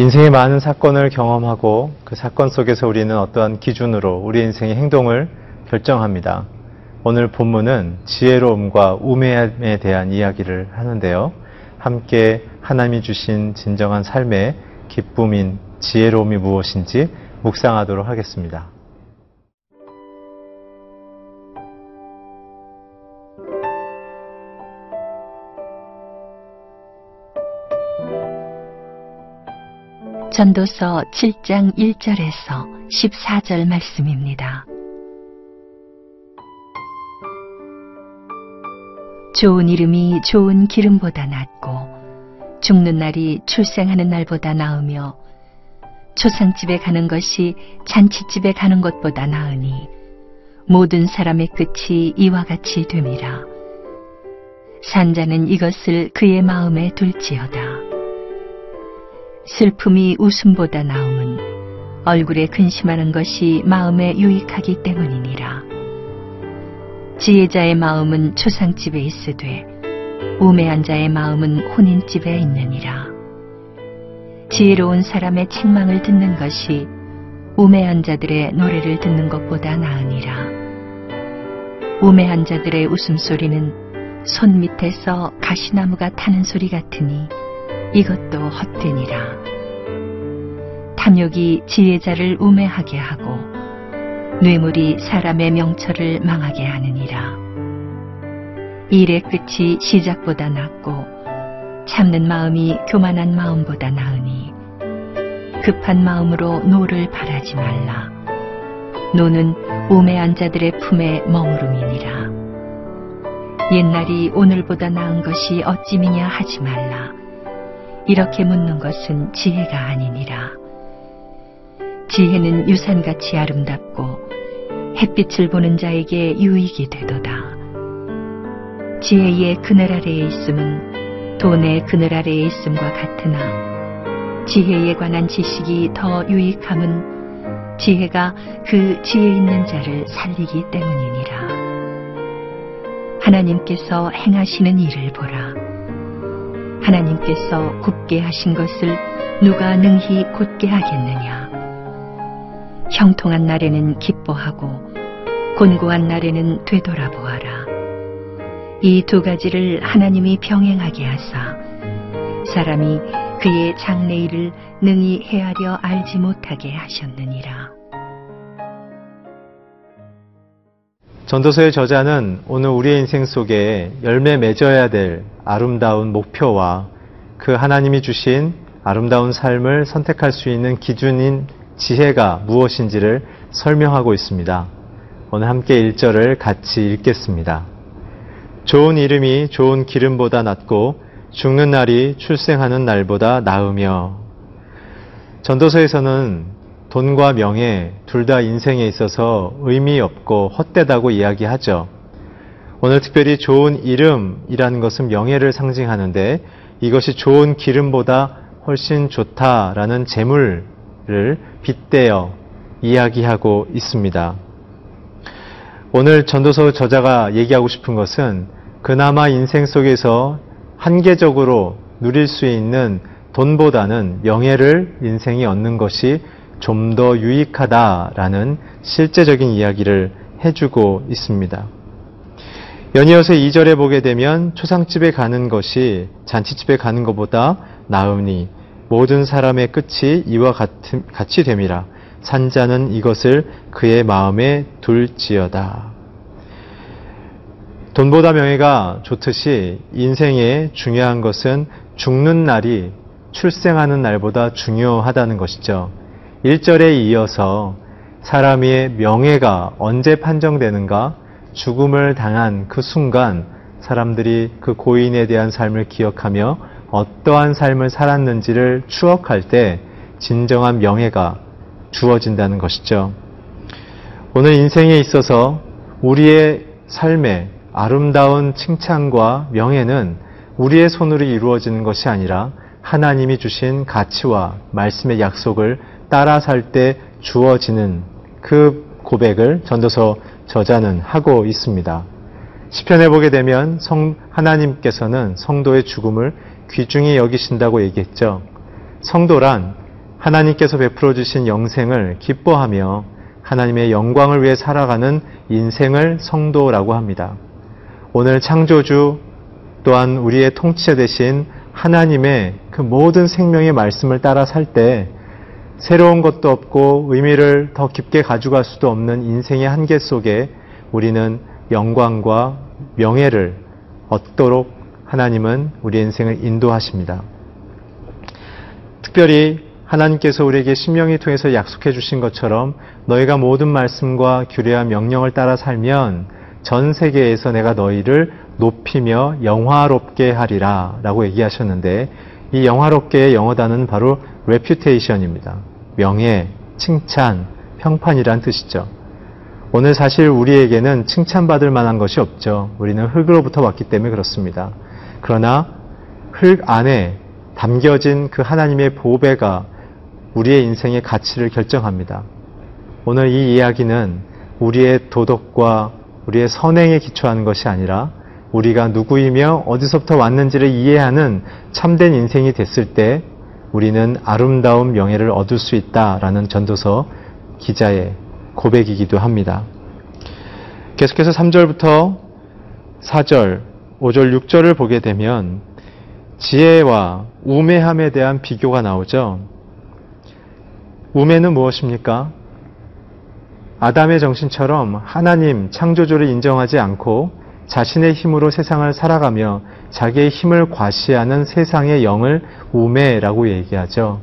인생의 많은 사건을 경험하고 그 사건 속에서 우리는 어떠한 기준으로 우리 인생의 행동을 결정합니다. 오늘 본문은 지혜로움과 우매함에 대한 이야기를 하는데요. 함께 하나님이 주신 진정한 삶의 기쁨인 지혜로움이 무엇인지 묵상하도록 하겠습니다. 전도서 7장 1절에서 14절 말씀입니다. 좋은 이름이 좋은 기름보다 낫고 죽는 날이 출생하는 날보다 나으며 초상집에 가는 것이 잔치집에 가는 것보다 나으니 모든 사람의 끝이 이와 같이 됨이라. 산자는 이것을 그의 마음에 둘지어다. 슬픔이 웃음보다 나음은 얼굴에 근심하는 것이 마음에 유익하기 때문이니라. 지혜자의 마음은 초상집에 있으되 우매한 자의 마음은 혼인집에 있느니라. 지혜로운 사람의 책망을 듣는 것이 우매한 자들의 노래를 듣는 것보다 나으니라. 우매한 자들의 웃음소리는 손 밑에서 가시나무가 타는 소리 같으니 이것도 헛되니라. 탐욕이 지혜자를 우매하게 하고 뇌물이 사람의 명철을 망하게 하느니라. 일의 끝이 시작보다 낫고 참는 마음이 교만한 마음보다 나으니 급한 마음으로 노를 바라지 말라. 노는 우매한 자들의 품에 머무름이니라. 옛날이 오늘보다 나은 것이 어찌미냐 하지 말라. 이렇게 묻는 것은 지혜가 아니니라. 지혜는 유산같이 아름답고 햇빛을 보는 자에게 유익이 되도다. 지혜의 그늘 아래에 있음은 돈의 그늘 아래에 있음과 같으나 지혜에 관한 지식이 더 유익함은 지혜가 그 지혜 있는 자를 살리기 때문이니라. 하나님께서 행하시는 일을 보라. 하나님께서 굽게 하신 것을 누가 능히 곧게 하겠느냐. 형통한 날에는 기뻐하고 곤고한 날에는 되돌아보아라. 이 두 가지를 하나님이 병행하게 하사 사람이 그의 장래일을 능히 헤아려 알지 못하게 하셨느니라. 전도서의 저자는 오늘 우리의 인생 속에 열매 맺어야 될 아름다운 목표와 그 하나님이 주신 아름다운 삶을 선택할 수 있는 기준인 지혜가 무엇인지를 설명하고 있습니다. 오늘 함께 1절을 같이 읽겠습니다. 좋은 이름이 좋은 기름보다 낫고 죽는 날이 출생하는 날보다 나으며. 전도서에서는 돈과 명예 둘 다 인생에 있어서 의미 없고 헛되다고 이야기하죠. 오늘 특별히 좋은 이름이라는 것은 명예를 상징하는데 이것이 좋은 기름보다 훨씬 좋다라는 재물을 빗대어 이야기하고 있습니다. 오늘 전도서 저자가 얘기하고 싶은 것은 그나마 인생 속에서 한계적으로 누릴 수 있는 돈보다는 명예를 인생이 얻는 것이 좀 더 유익하다라는 실제적인 이야기를 해주고 있습니다. 연이어서 2절에 보게 되면 초상집에 가는 것이 잔치집에 가는 것보다 나으니 모든 사람의 끝이 이와 같이 됨이라. 산자는 이것을 그의 마음에 둘지어다. 돈보다 명예가 좋듯이 인생에 중요한 것은 죽는 날이 출생하는 날보다 중요하다는 것이죠. 1절에 이어서 사람의 명예가 언제 판정되는가? 죽음을 당한 그 순간 사람들이 그 고인에 대한 삶을 기억하며 어떠한 삶을 살았는지를 추억할 때 진정한 명예가 주어진다는 것이죠. 오늘 인생에 있어서 우리의 삶의 아름다운 칭찬과 명예는 우리의 손으로 이루어지는 것이 아니라 하나님이 주신 가치와 말씀의 약속을 따라 살 때 주어지는 그 고백을 전도서 저자는 하고 있습니다. 시편에 보게 되면 하나님께서는 성도의 죽음을 귀중히 여기신다고 얘기했죠. 성도란 하나님께서 베풀어 주신 영생을 기뻐하며 하나님의 영광을 위해 살아가는 인생을 성도라고 합니다. 오늘 창조주 또한 우리의 통치자 되신 하나님의 그 모든 생명의 말씀을 따라 살 때 새로운 것도 없고 의미를 더 깊게 가져갈 수도 없는 인생의 한계 속에 우리는 영광과 명예를 얻도록 하나님은 우리의 인생을 인도하십니다. 특별히 하나님께서 우리에게 신명기 통해서 약속해 주신 것처럼 너희가 모든 말씀과 규례와 명령을 따라 살면 전 세계에서 내가 너희를 높이며 영화롭게 하리라 라고 얘기하셨는데, 이 영화롭게의 영어 단어는 바로 reputation입니다. 명예, 칭찬, 평판이란 뜻이죠. 오늘 사실 우리에게는 칭찬받을 만한 것이 없죠. 우리는 흙으로부터 왔기 때문에 그렇습니다. 그러나 흙 안에 담겨진 그 하나님의 보배가 우리의 인생의 가치를 결정합니다. 오늘 이 이야기는 우리의 도덕과 우리의 선행에 기초하는 것이 아니라 우리가 누구이며 어디서부터 왔는지를 이해하는 참된 인생이 됐을 때 우리는 아름다운 명예를 얻을 수 있다라는 전도서 기자의 고백이기도 합니다. 계속해서 3절부터 4절, 5절, 6절을 보게 되면 지혜와 우매함에 대한 비교가 나오죠. 우매는 무엇입니까? 아담의 정신처럼 하나님 창조주를 인정하지 않고 자신의 힘으로 세상을 살아가며 자기의 힘을 과시하는 세상의 영을 우매라고 얘기하죠.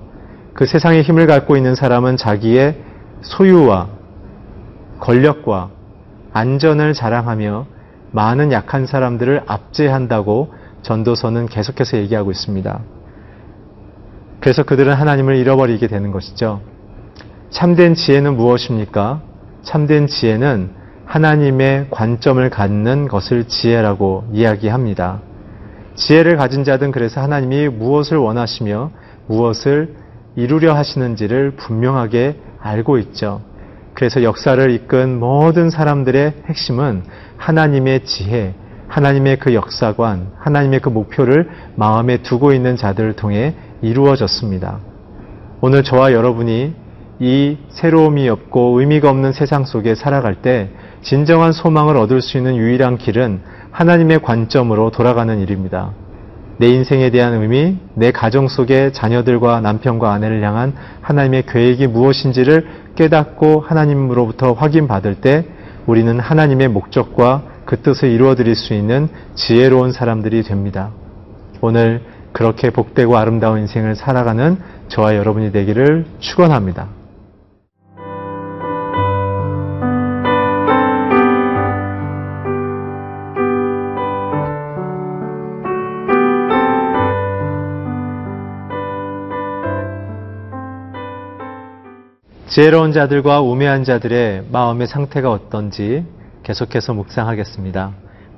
그 세상의 힘을 갖고 있는 사람은 자기의 소유와 권력과 안전을 자랑하며 많은 약한 사람들을 압제한다고 전도서는 계속해서 얘기하고 있습니다. 그래서 그들은 하나님을 잃어버리게 되는 것이죠. 참된 지혜는 무엇입니까? 참된 지혜는 하나님의 관점을 갖는 것을 지혜라고 이야기합니다. 지혜를 가진 자든 그래서 하나님이 무엇을 원하시며 무엇을 이루려 하시는지를 분명하게 알고 있죠. 그래서 역사를 이끈 모든 사람들의 핵심은 하나님의 지혜, 하나님의 그 역사관, 하나님의 그 목표를 마음에 두고 있는 자들을 통해 이루어졌습니다. 오늘 저와 여러분이 이 새로움이 없고 의미가 없는 세상 속에 살아갈 때 진정한 소망을 얻을 수 있는 유일한 길은 하나님의 관점으로 돌아가는 일입니다. 내 인생에 대한 의미, 내 가정 속의 자녀들과 남편과 아내를 향한 하나님의 계획이 무엇인지를 깨닫고 하나님으로부터 확인받을 때 우리는 하나님의 목적과 그 뜻을 이루어드릴 수 있는 지혜로운 사람들이 됩니다. 오늘 그렇게 복되고 아름다운 인생을 살아가는 저와 여러분이 되기를 축원합니다. 지혜로운 자들과 우매한 자들의 마음의 상태가 어떤지 계속해서 묵상하겠습니다.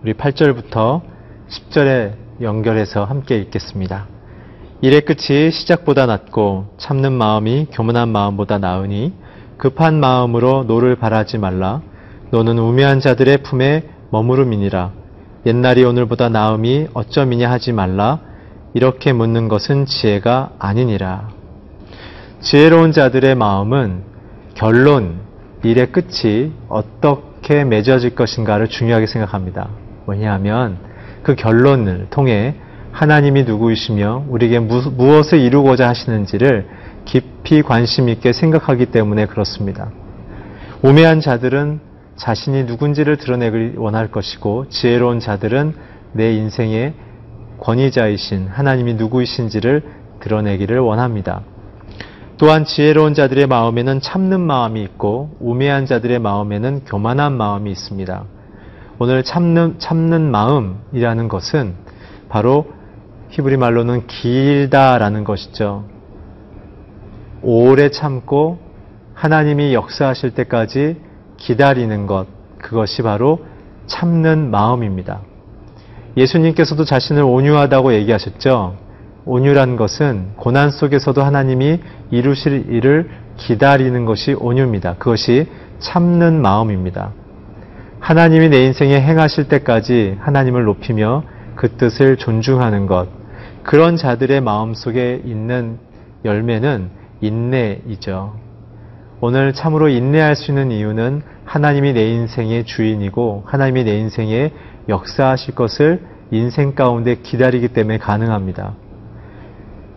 우리 8절부터 10절에 연결해서 함께 읽겠습니다. 일의 끝이 시작보다 낫고 참는 마음이 교만한 마음보다 나으니 급한 마음으로 노를 바라지 말라. 노는 우매한 자들의 품에 머무름이니라. 옛날이 오늘보다 나음이 어쩌미냐 하지 말라. 이렇게 묻는 것은 지혜가 아니니라. 지혜로운 자들의 마음은 결론, 일의 끝이 어떻게 맺어질 것인가를 중요하게 생각합니다. 왜냐하면 그 결론을 통해 하나님이 누구이시며 우리에게 무엇을 이루고자 하시는지를 깊이 관심 있게 생각하기 때문에 그렇습니다. 우매한 자들은 자신이 누군지를 드러내길 원할 것이고 지혜로운 자들은 내 인생의 권위자이신 하나님이 누구이신지를 드러내기를 원합니다. 또한 지혜로운 자들의 마음에는 참는 마음이 있고 우매한 자들의 마음에는 교만한 마음이 있습니다. 오늘 참는 마음이라는 것은 바로 히브리 말로는 길다라는 것이죠. 오래 참고 하나님이 역사하실 때까지 기다리는 것, 그것이 바로 참는 마음입니다. 예수님께서도 자신을 온유하다고 얘기하셨죠. 온유란 것은 고난 속에서도 하나님이 이루실 일을 기다리는 것이 온유입니다. 그것이 참는 마음입니다. 하나님이 내 인생에 행하실 때까지 하나님을 높이며 그 뜻을 존중하는 것, 그런 자들의 마음속에 있는 열매는 인내이죠. 오늘 참으로 인내할 수 있는 이유는 하나님이 내 인생의 주인이고 하나님이 내 인생에 역사하실 것을 인생 가운데 기다리기 때문에 가능합니다.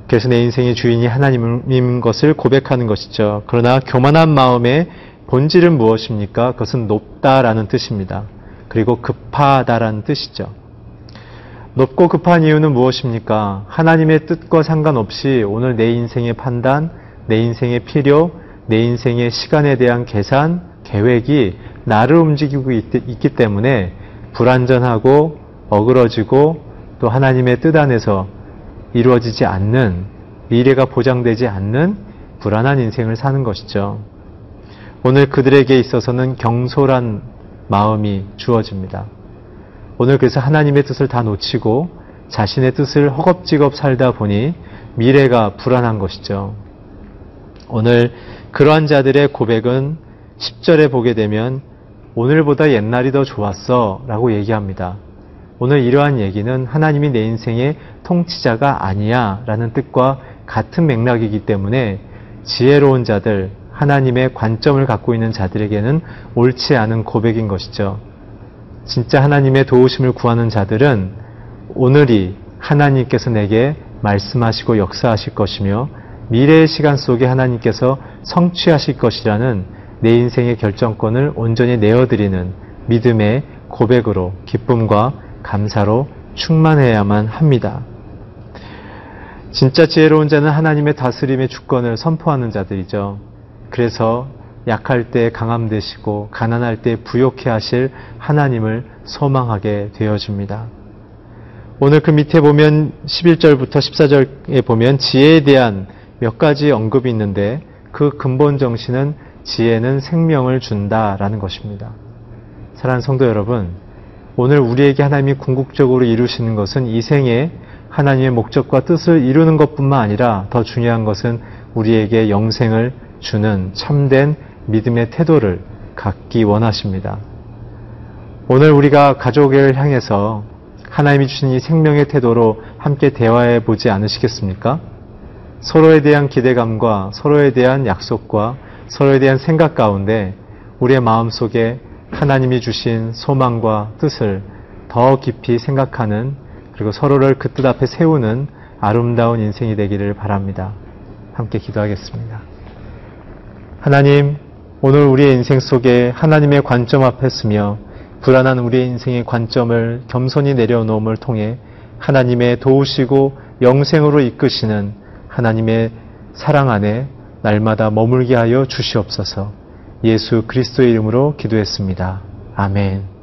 그래서 내 인생의 주인이 하나님인 것을 고백하는 것이죠. 그러나 교만한 마음의 본질은 무엇입니까? 그것은 높다라는 뜻입니다. 그리고 급하다라는 뜻이죠. 높고 급한 이유는 무엇입니까? 하나님의 뜻과 상관없이 오늘 내 인생의 판단, 내 인생의 필요, 내 인생의 시간에 대한 계산, 계획이 나를 움직이고 있기 때문에 불완전하고 어그러지고 또 하나님의 뜻 안에서 이루어지지 않는, 미래가 보장되지 않는 불안한 인생을 사는 것이죠. 오늘 그들에게 있어서는 경솔한 마음이 주어집니다. 오늘 그래서 하나님의 뜻을 다 놓치고 자신의 뜻을 허겁지겁 살다 보니 미래가 불안한 것이죠. 오늘 그러한 자들의 고백은 10절에 보게 되면 오늘보다 옛날이 더 좋았어 라고 얘기합니다. 오늘 이러한 얘기는 하나님이 내 인생의 통치자가 아니야 라는 뜻과 같은 맥락이기 때문에 지혜로운 자들, 하나님의 관점을 갖고 있는 자들에게는 옳지 않은 고백인 것이죠. 진짜 하나님의 도우심을 구하는 자들은 오늘이 하나님께서 내게 말씀하시고 역사하실 것이며 미래의 시간 속에 하나님께서 성취하실 것이라는 내 인생의 결정권을 온전히 내어드리는 믿음의 고백으로 기쁨과 감사로 충만해야만 합니다. 진짜 지혜로운 자는 하나님의 다스림의 주권을 선포하는 자들이죠. 그래서 약할 때 강함 되시고 가난할 때 부욕해 하실 하나님을 소망하게 되어집니다. 오늘 그 밑에 보면 11절부터 14절에 보면 지혜에 대한 몇 가지 언급이 있는데 그 근본 정신은 지혜는 생명을 준다라는 것입니다. 사랑하는 성도 여러분, 오늘 우리에게 하나님이 궁극적으로 이루시는 것은 이 생에 하나님의 목적과 뜻을 이루는 것뿐만 아니라 더 중요한 것은 우리에게 영생을 주는 참된 믿음의 태도를 갖기 원하십니다. 오늘 우리가 가족을 향해서 하나님이 주신 이 생명의 태도로 함께 대화해 보지 않으시겠습니까? 서로에 대한 기대감과 서로에 대한 약속과 서로에 대한 생각 가운데 우리의 마음속에 하나님이 주신 소망과 뜻을 더 깊이 생각하는, 그리고 서로를 그 뜻 앞에 세우는 아름다운 인생이 되기를 바랍니다. 함께 기도하겠습니다. 하나님, 오늘 우리의 인생 속에 하나님의 관점 앞에 서며 불안한 우리의 인생의 관점을 겸손히 내려놓음을 통해 하나님의 도우시고 영생으로 이끄시는 하나님의 사랑 안에 날마다 머물게 하여 주시옵소서. 예수 그리스도의 이름으로 기도했습니다. 아멘.